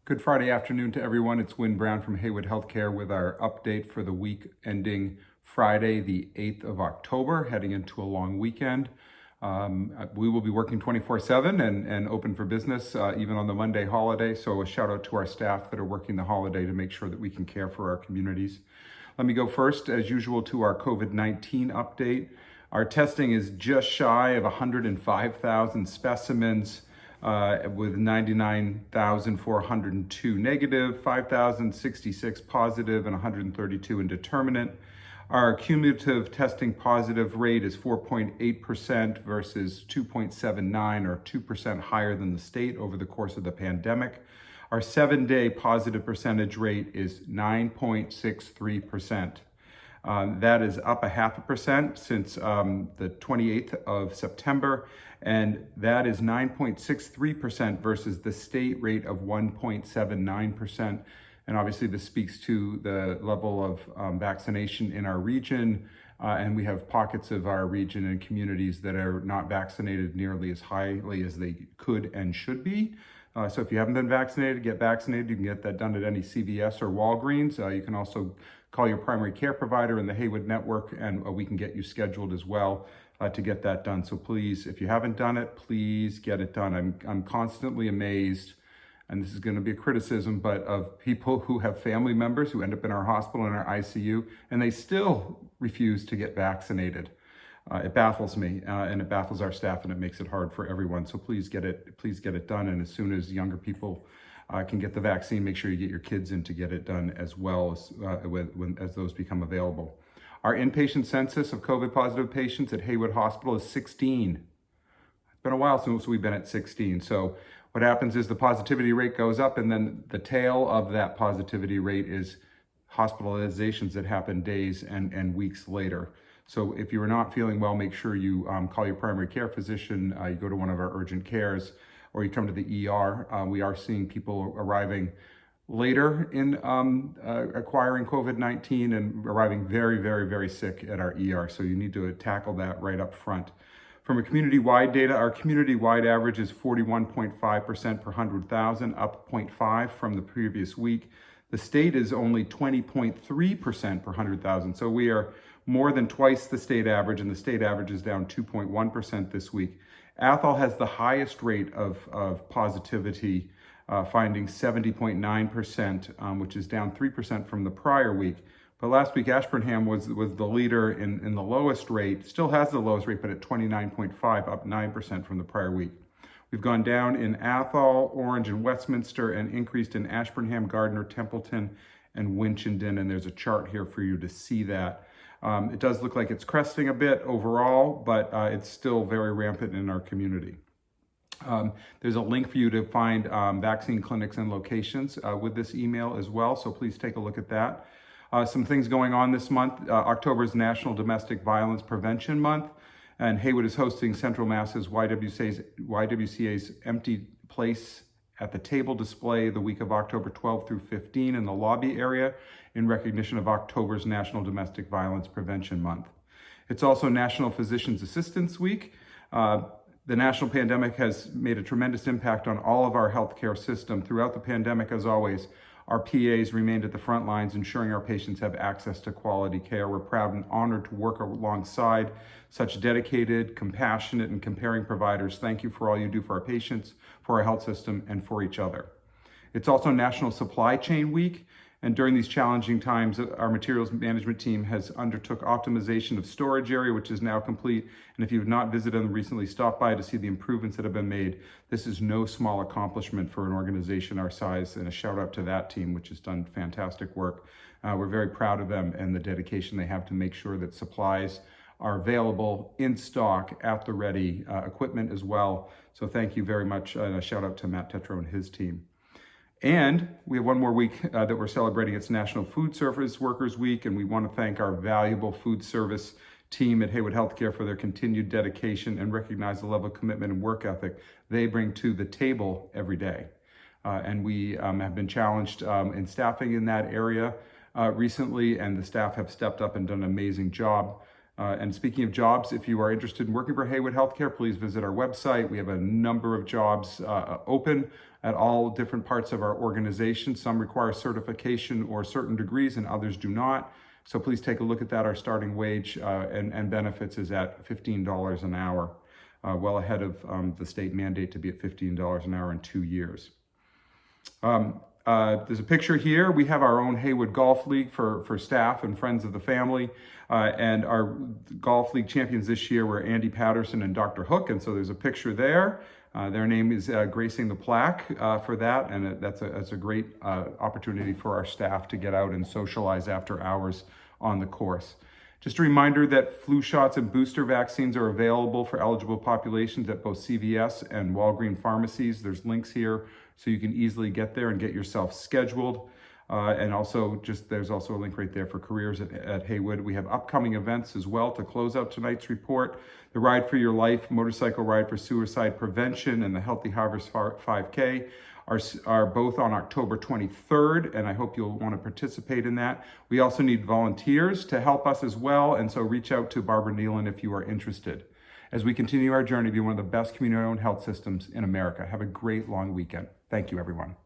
Good Friday afternoon to everyone. It's Wynn Brown from Heywood Healthcare with our update for the week ending Friday, the 8th of October, heading into a long weekend. We will be working 24/7 and open for business even on the Monday holiday. So a shout out to our staff that are working the holiday to make sure that we can care for our communities. Let me go first, as usual, to our COVID-19 update. Our testing is just shy of 105,000 specimens. With 99,402 negative, 5,066 positive, and 132 indeterminate. Our cumulative testing positive rate is 4.8% versus 2.79, or 2% higher than the state over the course of the pandemic. Our 7-day positive percentage rate is 9.63%. That is up 0.5% since the 28th of September, and that is 9.63% versus the state rate of 1.79%. And obviously this speaks to the level of vaccination in our region, and we have pockets of our region and communities that are not vaccinated nearly as highly as they could and should be. So if you haven't been vaccinated, get vaccinated. You can get that done at any CVS or Walgreens. You can also call your primary care provider in the Haywood network, and we can get you scheduled as well to get that done. So please, if you haven't done it, please get it done. I'm constantly amazed, and this is going to be a criticism, but of people who have family members who end up in our hospital, in our ICU, and they still refuse to get vaccinated. It baffles me, and it baffles our staff, and it makes it hard for everyone. So please get it done. And as soon as younger people can get the vaccine, make sure you get your kids in to get it done as well as those become available. Our inpatient census of COVID positive patients at Haywood Hospital is 16. It's been a while since we've been at 16. So what happens is the positivity rate goes up, and then the tail of that positivity rate is hospitalizations that happen days and weeks later. So if you are not feeling well, make sure you call your primary care physician, you go to one of our urgent cares, or you come to the ER. We are seeing people arriving later in acquiring COVID-19 and arriving very, very, very sick at our ER. So you need to tackle that right up front. From a community-wide data, our community-wide average is 41.5% per 100,000, up 0.5 from the previous week. The state is only 20.3% per 100,000. So we are more than twice the state average, and the state average is down 2.1% this week. Athol has the highest rate of positivity, finding 70.9%, which is down 3% from the prior week. But last week, Ashburnham was the leader in the lowest rate, still has the lowest rate, but at 29.5, up 9% from the prior week. We've gone down in Athol, Orange, and Westminster, and increased in Ashburnham, Gardner, Templeton, and Winchendon, and there's a chart here for you to see that. It does look like it's cresting a bit overall, but it's still very rampant in our community. There's a link for you to find vaccine clinics and locations with this email as well, so please take a look at that. Some things going on this month. October is National Domestic Violence Prevention Month, and Haywood is hosting Central Mass's YWCA's Empty Place at the Table display the week of October 12 through 15 in the lobby area in recognition of October's National Domestic Violence Prevention Month. It's also National Physicians Assistance Week. The national pandemic has made a tremendous impact on all of our healthcare system. Throughout the pandemic, as always, our PAs remained at the front lines, ensuring our patients have access to quality care. We're proud and honored to work alongside such dedicated, compassionate, and caring providers. Thank you for all you do for our patients, for our health system, and for each other. It's also National Supply Chain Week, and during these challenging times, our materials management team has undertook optimization of storage area, which is now complete. And if you've not visited them recently, stop by to see the improvements that have been made. This is no small accomplishment for an organization our size, and a shout out to that team, which has done fantastic work. We're very proud of them and the dedication they have to make sure that supplies are available in stock at the ready, equipment as well. So thank you very much, and a shout out to Matt Tetro and his team. And we have one more week that we're celebrating. It's National Food Service Workers Week, and we want to thank our valuable food service team at Heywood Healthcare for their continued dedication and recognize the level of commitment and work ethic they bring to the table every day. And we have been challenged in staffing in that area recently, and the staff have stepped up and done an amazing job. And speaking of jobs, if you are interested in working for Heywood Healthcare, please visit our website. We have a number of jobs open at all different parts of our organization. Some require certification or certain degrees and others do not. So please take a look at that. Our starting wage and benefits is at $15 an hour, well ahead of the state mandate to be at $15 an hour in 2 years. There's a picture here. We have our own Haywood Golf League for staff and friends of the family. And our Golf League champions this year were Andy Patterson and Dr. Hook. And so there's a picture there. Their name is gracing the plaque for that. And that's a great opportunity for our staff to get out and socialize after hours on the course. Just a reminder that flu shots and booster vaccines are available for eligible populations at both CVS and Walgreens pharmacies. There's links here so you can easily get there and get yourself scheduled. And also there's also a link right there for careers at Haywood. We have upcoming events as well to close out tonight's report. The Ride for Your Life, Motorcycle Ride for Suicide Prevention, and the Healthy Harvest 5K are both on October 23rd, and I hope you'll want to participate in that. We also need volunteers to help us as well, and so reach out to Barbara Nealon if you are interested. As we continue our journey to be one of the best community-owned health systems in America. Have a great long weekend. Thank you, everyone.